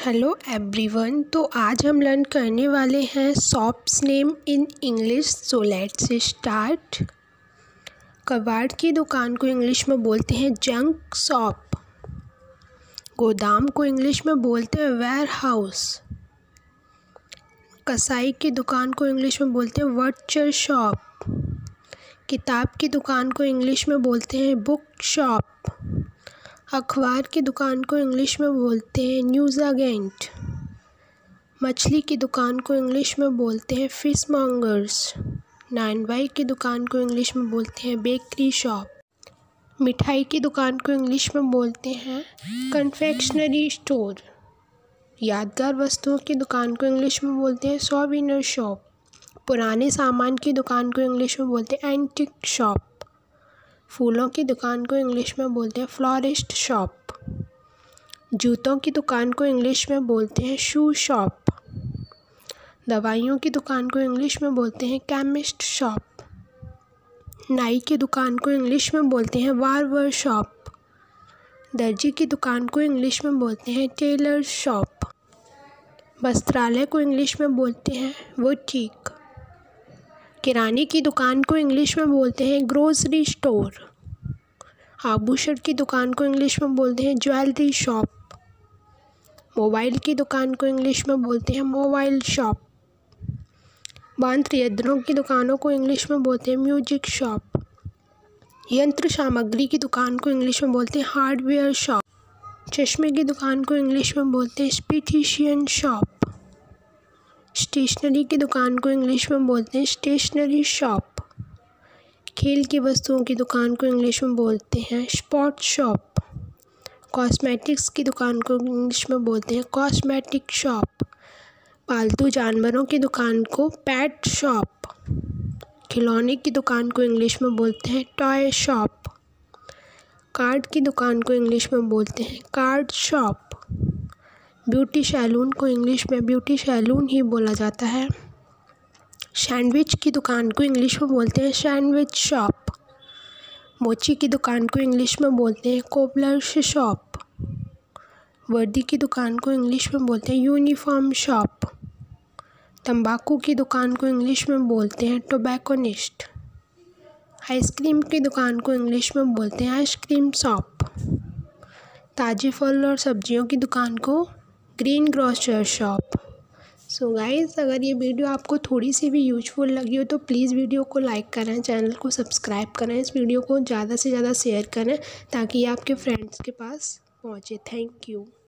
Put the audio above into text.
Hello everyone. तो आज हम लर्न करने वाले हैं shops name in English. So let's start. कबाड़ की दुकान को इंग्लिश में बोलते हैं जंक शॉप। गोदाम को इंग्लिश में बोलते हैं वेयर हाउस। कसाई की दुकान को इंग्लिश में बोलते हैं बटचर शॉप। किताब की दुकान को इंग्लिश में बोलते हैं बुक शॉप। अखबार की दुकान को इंग्लिश में बोलते हैं न्यूज़ एजेंट। मछली की दुकान को इंग्लिश में बोलते हैं फिश मॉन्गर्स। नानवाई की दुकान को इंग्लिश में बोलते हैं बेकरी शॉप। मिठाई की दुकान को इंग्लिश में बोलते हैं कन्फेक्शनरी स्टोर। यादगार वस्तुओं की दुकान को इंग्लिश में बोलते हैं सोवेनिर शॉप। पुराने सामान की दुकान को इंग्लिश में बोलते हैं एंटीक शॉप। फूलों की दुकान को इंग्लिश में बोलते हैं फ्लोरिस्ट शॉप। जूतों की दुकान को इंग्लिश में बोलते हैं शू शॉप। दवाइयों की दुकान को इंग्लिश में बोलते हैं केमिस्ट शॉप। नाई की दुकान को इंग्लिश में बोलते हैं बार्बर शॉप। दर्जी की दुकान को इंग्लिश में बोलते हैं टेलर शॉप। वस्त्रालय को इंग्लिश में बोलते हैं बुटीक। किराने की दुकान को इंग्लिश में बोलते हैं ग्रोसरी स्टोर। आभूषण की दुकान को इंग्लिश में बोलते हैं ज्वेलरी शॉप। मोबाइल की दुकान को इंग्लिश में बोलते हैं मोबाइल शॉप। वाद्य यंत्रों की दुकानों को इंग्लिश में बोलते हैं म्यूजिक शॉप। यंत्र सामग्री की दुकान को इंग्लिश में बोलते हैं हार्डवेयर शॉप। चश्मे की दुकान को इंग्लिश में बोलते हैं स्पेटिशियन शॉप। स्टेशनरी की दुकान को इंग्लिश में बोलते हैं स्टेशनरी शॉप। खेल की वस्तुओं की दुकान को इंग्लिश में बोलते हैं स्पोर्ट्स शॉप। कॉस्मेटिक्स की दुकान को इंग्लिश में बोलते हैं कॉस्मेटिक शॉप। पालतू जानवरों की दुकान को पेट शॉप। खिलौने की दुकान को इंग्लिश में बोलते हैं टॉय शॉप। कार्ड की दुकान को इंग्लिश में बोलते हैं कार्ड शॉप। ब्यूटी सैलून को इंग्लिश में ब्यूटी सैलून ही बोला जाता है। सैंडविच की दुकान को इंग्लिश में बोलते हैं सैंडविच शॉप। मोची की दुकान को इंग्लिश में बोलते हैं कोबलर्स शॉप। वर्दी की दुकान को इंग्लिश में बोलते हैं यूनिफॉर्म शॉप। तंबाकू की दुकान को इंग्लिश में बोलते हैं टोबैकोनिस्ट। आइसक्रीम की दुकान को इंग्लिश में बोलते हैं आइसक्रीम शॉप। ताज़े फल और सब्जियों की दुकान को green grocer shop. So guys, अगर ये वीडियो आपको थोड़ी सी भी यूजफुल लगी हो तो प्लीज़ वीडियो को लाइक करें, चैनल को सब्सक्राइब करें, इस वीडियो को ज़्यादा से ज़्यादा शेयर करें ताकि ये आपके फ्रेंड्स के पास पहुँचे। Thank you.